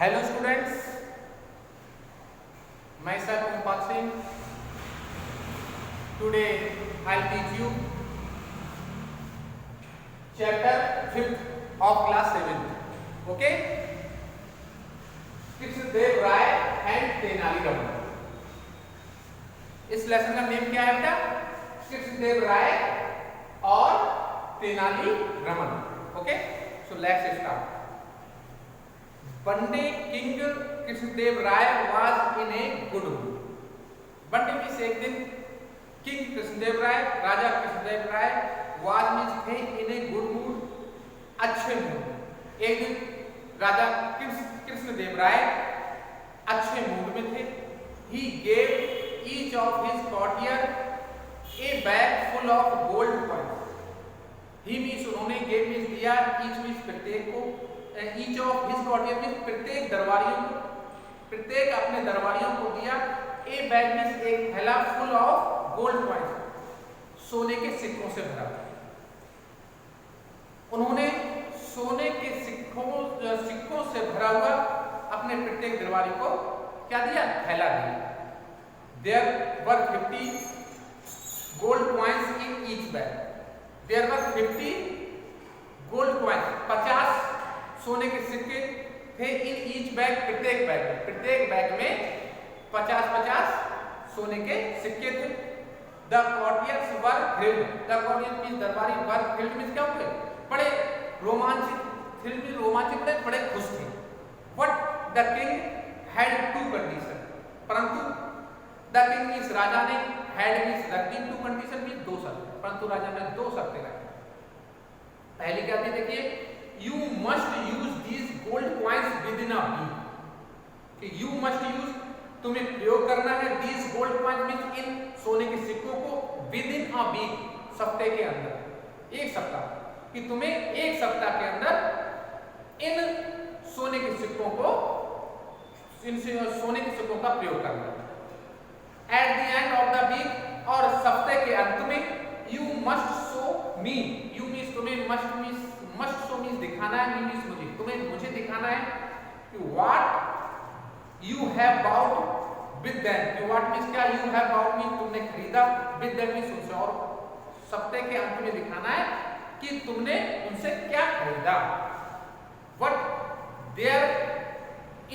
Hello students, मैं sir Ompal Singh. Today I teach you chapter 5th of class 7th। Okay, Krishnadev Rai and Tenaliraman. इस lesson का name क्या है बेटा? कृष्णदेव राय और Tenali Raman. Okay, so let's start. One day King Krishnadev Rai was in a good mood. One day means एक दिन King Krishnadev Rai, राजा Krishnadev Rai was means थे in a good mood, अच्छे मूड। एक दिन राजा कृष्णदेव राय अच्छे मूड में थे। He gave each of his courtier a bag full of gold coins. He means उन्होंने gave means दिया, each means प्रत्येक को, each of his courtier means प्रत्येक दरबारियों को, प्रत्येक अपने दरबारियों को दिया। a bag means एक थैला full of gold coins, सोने के सिक्कों से भरा। उन्होंने सोने के सिक्कों से भरा हुआ अपने प्रत्येक दरबारी को क्या दिया? थैला दिया। There were 50 gold coins in each bag. There were 50 gold coins, 50 सोने के सिक्के थे इन ईच बैग, प्रत्येक बैग में 50-50 सोने के सिक्के थे। The courtiers were thrilled, the courtier means दरबारी, वर थ्रिल्ड मींस क्या हुए? बड़े रोमांचित, थ्रिल्ड मींस रोमांचित, बड़े खुश थे। What the king had two condition, परंतु द किंग मींस राजा ने, हैड मींस रखी, टू कंडीशन मींस दो शर्त, परंतु राजा ने दो शर्तें रखी। पहली क्या थी? देखिए, You must use these gold coins within a week. You must use, तुम्हें प्रयोग करना है these gold coins means इन सोने के सिक्कों को within a week, सप्ताह के अंदर, एक सप्ताह, कि तुम्हें एक सप्ताह के अंदर इन सोने के सिक्कों को, इन सोने के सिक्कों का प्रयोग करना है। At the end of the week, और सप्ताह के अंत में, you must show me, you means तुम्हें, must show means दिखाना है, me means मुझे, तुम्हें मुझे दिखाना है कि what you have bought with them, कि what means क्या? you have bought means तुमने खरीदा, with them means उनसे, और सप्ताह के अंत में दिखाना है कि तुमने उनसे क्या खरीदा। But there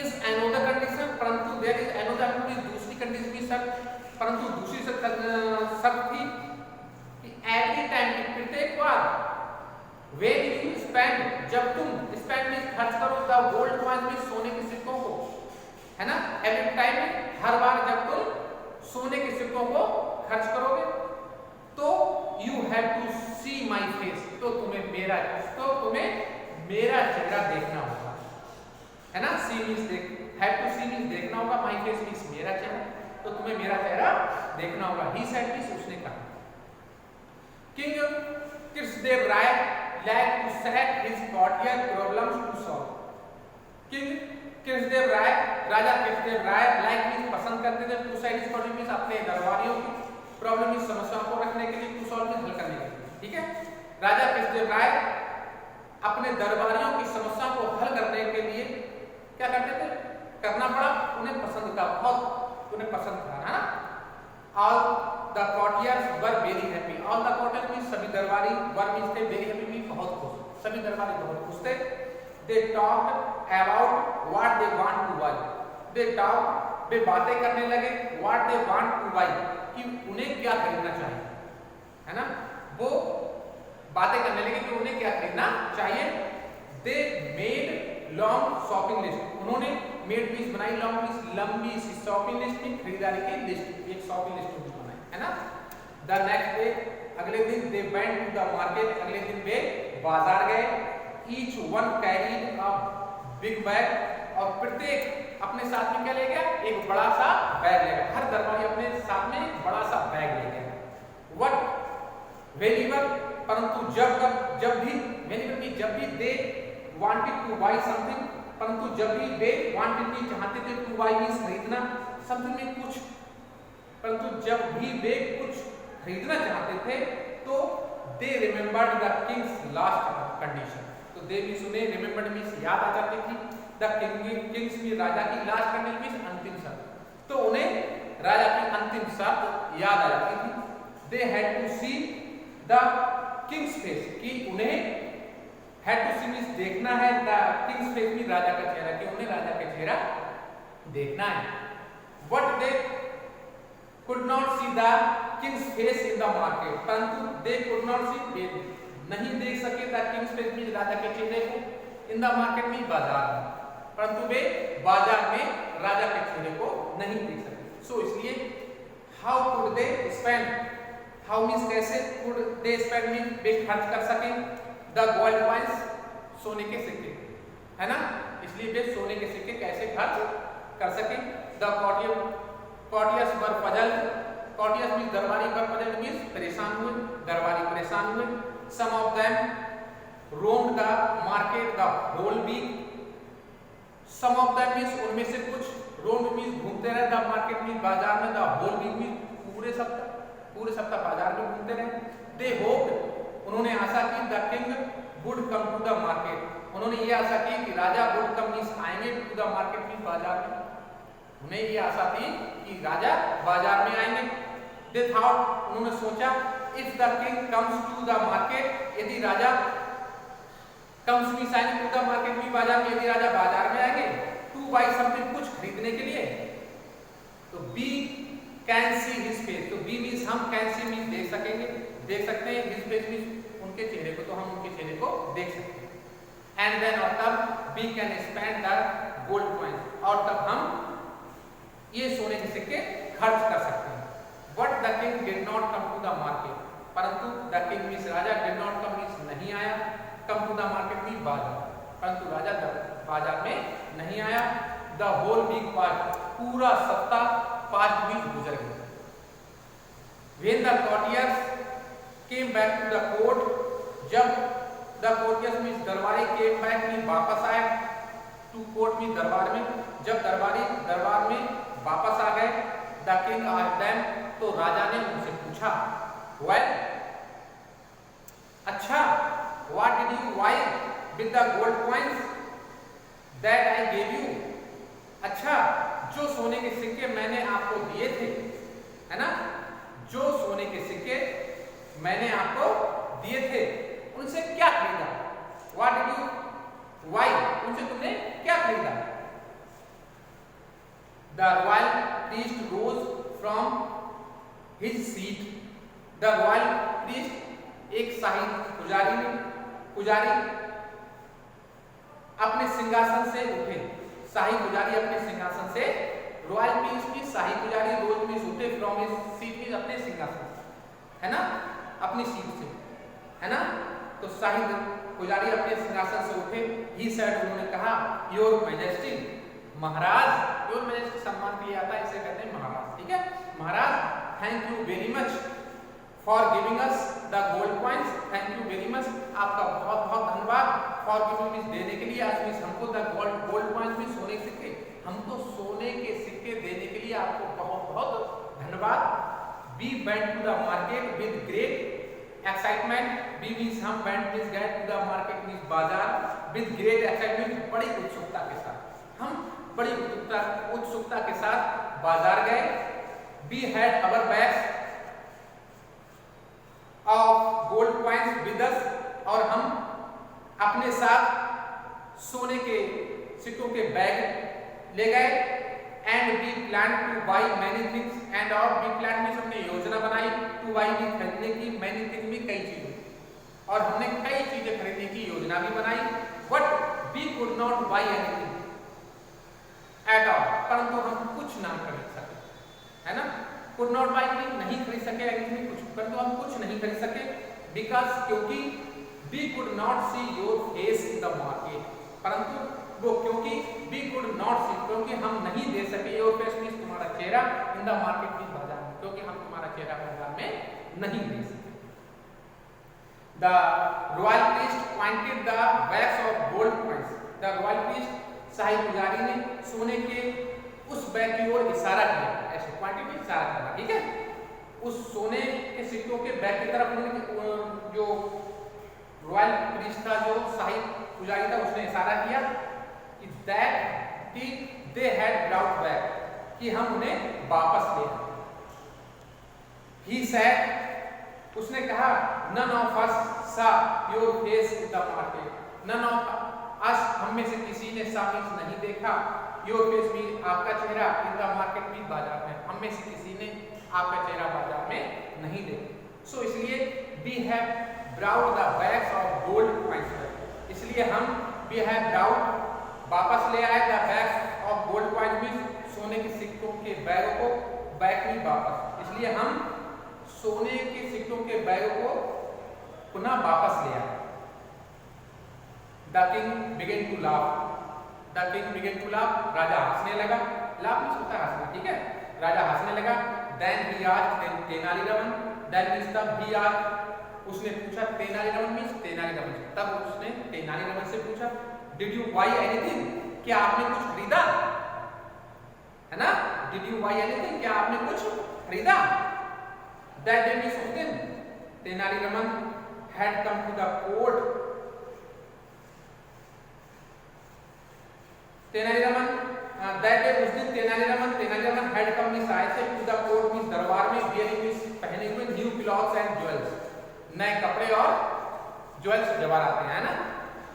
is another condition, परंतु there is another means दूसरी कंडीशन की शर्त, परंतु दूसरी शर्त थी कि every time, प्रत्येक बार, when you spend, जब तुम spend means खर्च करो, the gold coins means सोने के सिक्कों को, है ना? every time, हर बार जब तुम सोने के सिक्कों को खर्च करोगे, तो you have to see my face, तो तुम्हें मेरा चेहरा देखना होगा, है ना? see means देख, have to see means देखना होगा, my face means मेरा चेहरा, तो तुम्हें मेरा चेहरा देखना होगा। he said means उसने कहा। King Krishnadeva Rai like to set his courtier problems to solve. King Krishnadeva Rai, Raja Krishnadev Rai like means पसंद करते थे, to set his courtier means अपने दरबारियों की प्रॉब्लम की समस्याओं को रखने के लिए, to solve means हल करने के लिए, ठीक है? राजा कृष्णदेव राय अपने दरबारियों की समस्याओं को हल करने के लिए क्या करते थे? करना पड़ा, उन्हें पसंद था, बहुत उन्हें पसंद था, है ना? All the courtiers were very happy. All the courtiers means सभी दरबारी, were means थे, very happy means बहुत खुश, सभी दरबारी बहुत खुश थे। They talked about what they want to buy. They talked, वे बातें करने लगे, what they want to buy, कि उन्हें क्या खरीदना चाहिए, है ना? वो बातें करने लगे कि उन्हें क्या खरीदना चाहिए। They made long shopping list. उन्होंने made means बनाई, long means लंबी सी शॉपिंग लिस्ट में, खरीदारी की लिस्ट, एक शॉपिंग लिस्ट बनाई, है ना? The next day, अगले दिन they went to the market, अगले दिन वे बाजार गए। Each one carried a big bag, और प्रत्येक अपने साथ में क्या ले गया? एक बड़ा सा बैग ले गया। हर दरबारी अपने साथ में एक बड़ा सा बैग ले गया। What whenever, परंतु जब भी, whenever भी जब भी they wanted to buy something, परंतु जब भी वे wanted भी चाहते थे, to buy means खरीदना, something में कुछ, परंतु जब भी वे कुछ खरीदना चाहते थे, तो they remembered the king's last condition, तो they भी सुने, remembered means याद आ जाती थी, द किंग्स मीन राजा की लास्ट कंडीशन मीन अंतिम शर्त, तो उन्हें राजा की अंतिम शर्त याद आ जाती थी। They had to see the king's face, कि उन्हें हैड टू सी मीन देखना है, द किंग्स फेस मीन राजा का चेहरा, कि उन्हें राजा का चेहरा देखना है। But they could not see the king's face in the market, परंतु दे कुड नॉट सी, नहीं देख सके द किंग्स फेस मीन राजा के चेहरे को, इन द मार्केट मीन बाजार में, परंतु वे बाजार में राजा के चेहरे को नहीं देख सके। सो इसलिए how could they spend, how means कैसे, कुड दे स्पेंड मीन वे खर्च कर सके, द गोल्ड कॉइंस सोने के सिक्के, है ना, इसलिए वे सोने के सिक्के कैसे खर्च कर सके। The courtiers were puzzled, courtiers mean दरबारी, वर पजल्ड मीन परेशान हुए, दरबारी परेशान हुए। Some of them roamed the market the whole week, some of them means उनमें से कुछ, रोम्ड मीन्स घूमते रहे, द मार्केट मीन बाजार में, द होल वीक मीन पूरे सप्ताह बाजार में घूमते रहे। दे होप्ड, उन्होंने आशा की, the king would come to the market, उन्होंने ये आशा की कि राजा वुड कम मीन्स आएंगे, टू द मार्केट मीन बाजार में, उन्हें ये आशा थी कि राजा बाजार में आएंगे। दे थॉट, उन्होंने सोचा, if the king comes to the market, यदि राजा कम्स मीन्स आएंगे टू द मार्केट मीन बाजार में, यदि राजा बाजार में आएंगे टू बाय समथिंग, कुछ खरीदने के लिए, तो we can see his face, तो बी मीन्स हम, कैन सी मीन्स देख सकेंगे, देख सकते हैं, हिज फेस मीन्स उनके चेहरे को, तो हम उनके चेहरे को देख सकते हैं। एंड देन और तब we can spend the gold coin, और तब हम ये सोने के सिक्के खर्च कर सकते हैं। But the king did not come to the market, परंतु द किंग मीन्स राजा, डिड नॉट कम मीन्स नहीं आया, come to the market mean बाजार, परंतु राजा बाजार में नहीं आया। द होल वीक पास, पूरा सप्ताह 5 वीक गुजर गया। When the courtiers came back to the court, जब द कॉर्टियर्स मीन्स दरबारी केम बैक मीन वापस आए, टू कोर्ट मीन दरबार में, जब दरबारी दरबार में वापस आ गए, द किंग आस्क्ड देम, तो राजा ने उनसे पूछा, वेल, अच्छा, what did you buy with the gold coins that I gave you, अच्छा, जो सोने के सिक्के मैंने आपको दिए थे, है ना, जो सोने के सिक्के मैंने आपको दिए थे, उनसे क्या खरीदा, व्हाट डिड यू बाय, उनसे तुमने क्या खरीदा। The royal priest rose from his seat, the royal priest, एक शाही पुजारी अपने सिंहासन से उठे, शाही पुजारी अपने सिंहासन से, रॉयल प्रिंस की शाही पुजारी रोज में उठे, फ्रॉम हिज सीट में, अपने सिंहासन से, है ना, अपनी सीट से, है ना, तो शाही पुजारी अपने सिंहासन से उठे। ही सेड, उन्होंने कहा, your majesty, Maharaj, your majesty सम्मान के लिए आता है, इसे कहते हैं महाराज, ठीक है, महाराज, thank you very much for giving us the gold coins, thank you very much, आपका बहुत बहुत धन्यवाद, फॉर गिविंग अस, देने के लिए, आज मींस हमको द गोल्ड कॉइंस में सोने के सिक्के, हमको सोने के सिक्के देने के लिए आपको बहुत बहुत धन्यवाद। We went to the market with great excitement, we means हम, वेंट मींस गए, टू द मार्केट मींस बाजार, विद ग्रेट एक्साइटमेंट, बड़ी उत्सुकता के साथ, हम बड़ी उत्सुकता के साथ बाजार गए। We had our bags of gold coins with us, और हम अपने साथ सोने के सिक्कों के बैग ले गए। And we plan to buy many things, and और वी प्लान में हमने योजना बनाई, टू बाई भी खरीदने की, मैनी थिंग्स भी कई चीजें, और हमने कई चीजें खरीदने की योजना भी बनाई। But we could not buy anything at all, परंतु हम कुछ ना खरीद सके, है ना, कुड नॉट बाई नहीं खरीद सके एनीथिंग, कुछ, परंतु हम कुछ नहीं खरीद सके, बिकॉज, क्योंकि we could not see your face in the market, परंतु वो, क्योंकि वी कुड नॉट सी, क्योंकि हम नहीं दे सके, योर फेस मींस तुम्हारा चेहरा, इन द मार्केट मींस बाजार में, क्योंकि हम तुम्हारा चेहरा बाजार में नहीं दे सके। The royal priest pointed the bags of gold coins, the royal priest, शाही पुजारी ने सोने के उस बैग की ओर इशारा किया, ऐसे पॉइंटेड में इशारा करना, ठीक है, उस सोने के सिक्कों के बैग की तरफ उन्होंने, जो रॉयल प्रीस्ट था, जो शाही पुजारी था, उसने इशारा किया कि दैट कि दे हैड ब्राउट बैक, कि हम उन्हें वापस ले आए। ही सेड, उसने कहा, none of us saw your face in the market, none of us, हम में से किसी ने सा मींस नहीं देखा, योर फेस मींस आपका चेहरा, इन द मार्केट मींस बाजार में, हम में से किसी ने आपका चेहरा बाजार में नहीं देखा। सो इसलिए we have brought the bags of gold coins, इसलिए हम वी हैव ब्राउट, वापस ले आए, the bags of gold coins means सोने के सिक्कों के बैग को, बैग में वापस, इसलिए हम सोने के सिक्कों के बैग को पुनः वापस ले आए। The king began to laugh, the king began to laugh, राजा हंसने लगा, लाफ मींस होता है हंसना, ठीक है, राजा हंसने लगा। Then he asked Tenaliraman, then means तब, ही आस्क्ड, उसने पूछा, तेनालीरामन मींस तेनालीरामन, तब उसने तेनालीरामन से पूछा, डिड यू बाय एनीथिंग, क्या आपने कुछ खरीदा, है ना, डिड यू बाय एनीथिंग, क्या आपने कुछ खरीदा। That day means उस दिन Tenali Raman had come to the court, Tenali Raman that day उस दिन तेनालीरामन had come means आए थे, to the court means दरबार में, wearing means पहने हुए, new clothes and jewels, नए कपड़े और ज्वेल्स जवाहराते हैं, है ना,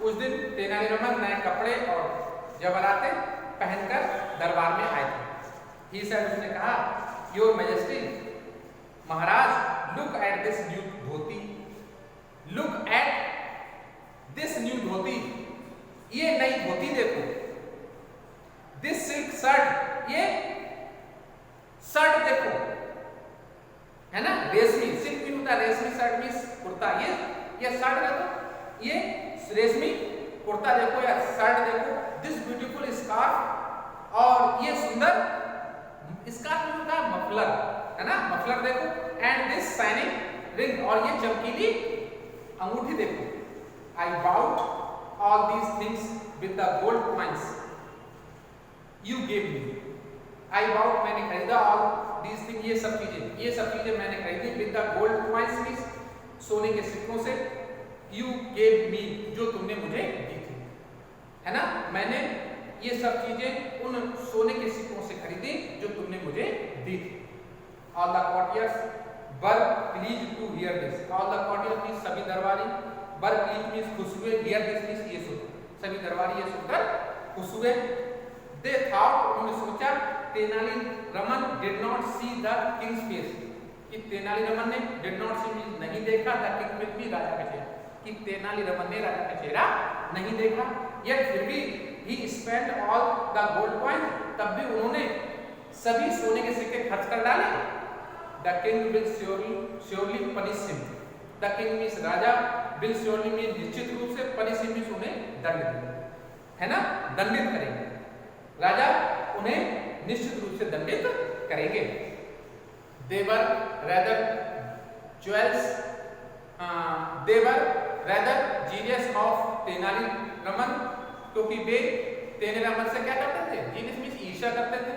उस दिन तेनालीरामन नए कपड़े और जवाहराते पहनकर दरबार में आए थे। He said, उसने कहा, Your Majesty, महाराज, look at this new dhoti, look at this new dhoti, ये नई धोती देखो, दिस सिल्क शर्ट, ये शर्ट देखो, है ना, रेशमी, सिल्क भी होता है, रेशमी शर्ट मींस कुर्ता, ये शर्ट देखो, ये रेशमी कुर्ता देखो या शर्ट देखो, दिस ब्यूटीफुल स्कार्फ, और ये सुंदर स्कार्फ होता है मफलर, है ना, मफलर देखो, एंड दिस शाइनिंग रिंग, और ये चमकीली अंगूठी देखो। I bought all these things with the gold coins you give me, I bought, मैंने खरीदा, ऑल दीज थिंग, ये सब चीजें मैंने खरीदी, with the gold coins means सोने के सिक्कों से, यू गेव मी, जो तुमने मुझे दी थी, है ना, मैंने ये सब चीजें उन सोने के सिक्कों से खरीदी जो तुमने मुझे दी थी। All the courtiers were pleased to hear this. All the courtiers means सभी दरबारी, were pleased means खुश हुए, hear this means ये सुन, सभी दरबारी ये सुनकर खुश हुए। They thought, उन्होंने सोचा, Tenali Raman did not see the king's face, कि तेनालीरामन ने did not see means नहीं देखा, the king में भी राजा का चेहरा, कि तेनालीरामन ने राजा का चेहरा नहीं देखा, yet फिर भी he spent all the gold coins, तब भी उन्होंने सभी सोने के सिक्के खर्च कर डाले। The king will surely punish him, the king means Raja, will surely means निश्चित रूप से, punish him means उन्हें दंड देंगे, है ना, दंडित करेंगे, राजा उन्हें निश्चित रूप से दंडित करेंगे। They were rather jewels, they were rather jealous of Tenali Raman, क्योंकि वे तेनालीरामन से क्या करते थे, जीनियस मींस ईर्ष्या करते थे,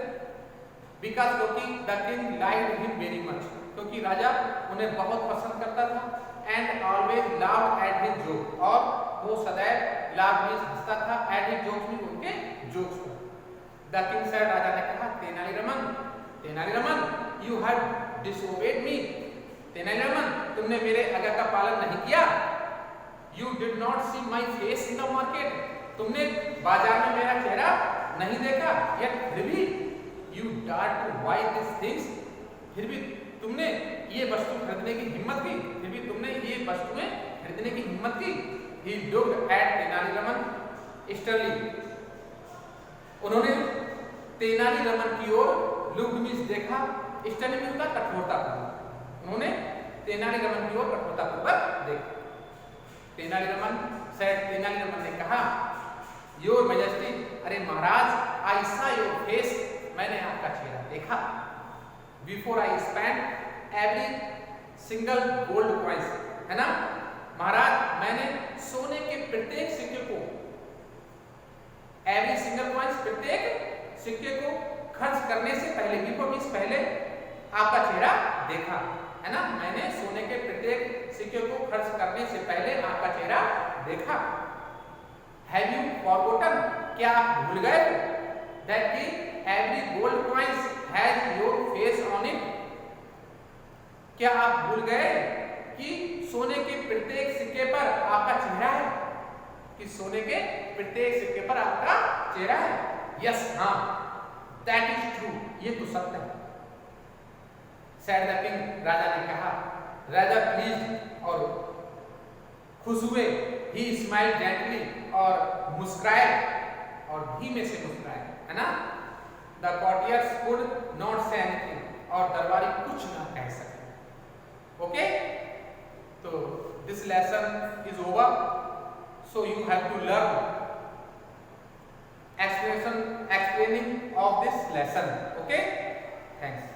बिकॉज क्योंकि the king liked him very much, क्योंकि राजा उन्हें बहुत पसंद करता था, and always laughed at his joke, और वो सदैव लाफ मींस हंसता था, एट हिज जोक्स मींस उनके जोक्स पर। द किंग सेड, राजा ने कहा, Tenaliraman, you have disobeyed me, Tenaliraman तुमने मेरे आज्ञा का पालन नहीं किया, you did not see my face in the market, तुमने बाजार में मेरा चेहरा नहीं देखा, yet फिर भी you dared to buy these things, फिर भी तुमने ये वस्तु खरीदने की हिम्मत की, फिर भी तुमने ये वस्तुएं खरीदने की हिम्मत की। He looked at Tenali Raman sternly, उन्होंने तेनालीरामन की ओर looked means देखा, sternly होता कठोरतापूर्वक, उन्होंने तेनालीरामन की ओर कठोरतापूर्वक देखा। तेनालीरामन ने कहा, योर मैजेस्टी, अरे महाराज, आई सा योर फेस, मैंने आपका चेहरा देखा, before I spend every single gold coins, है ना, महाराज मैंने सोने के प्रत्येक सिक्के को, एवरी सिंगल कॉइन्स, प्रत्येक सिक्के को खर्च करने से पहले, बिफोर मींस पहले, आपका चेहरा देखा, है ना, मैंने सोने के प्रत्येक सिक्के को खर्च करने से पहले आपका चेहरा देखा। Have you forgotten क्या आप भूल गए दैट की every gold coins has your face on it? क्या आप भूल गए कि सोने के प्रत्येक सिक्के पर आपका चेहरा है? कि सोने के प्रत्येक सिक्के पर आपका चेहरा है? यस, हाँ, दैट इज ट्रू, ये तो सत्य है। सैड द किंग, राजा ने कहा। राजा प्लीज और खुश हुए। ही स्माइल जेंटली, और मुस्कुराए, और धीमे से मुस्कुराए, है ना। The courtiers could not say anything, और दरबारी कुछ ना कह सके। ओके, तो this lesson is over, so you have to learn explaining of this lesson. Okay, thanks.